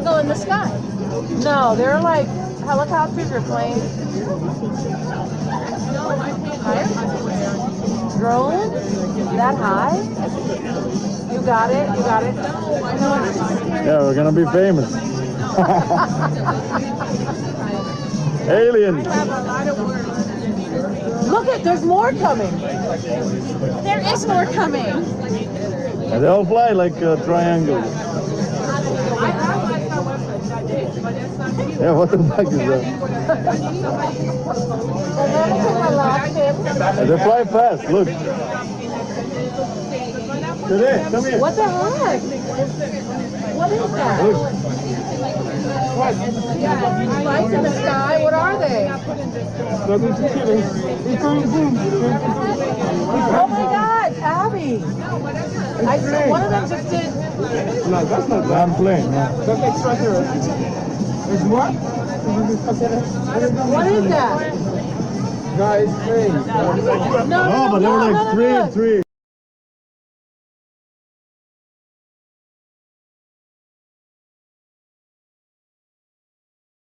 No, in the sky. No, they're like helicopters or planes. Drone? That high? You got it? You got it? Yeah, we're gonna be famous. Aliens. Look at, there's more coming. There is more coming. And they all fly like triangles. Yeah, what the fuck is that? And they fly fast, look. Today, come here. What the heck? What is that? Look. Lights in the sky? What are they? Oh my God, Abby! I saw one of them just did. No, that's not that. I'm playing. No. That's extraterrestrial. There's what? What is that? Guys, hey. No, No, but they were like three.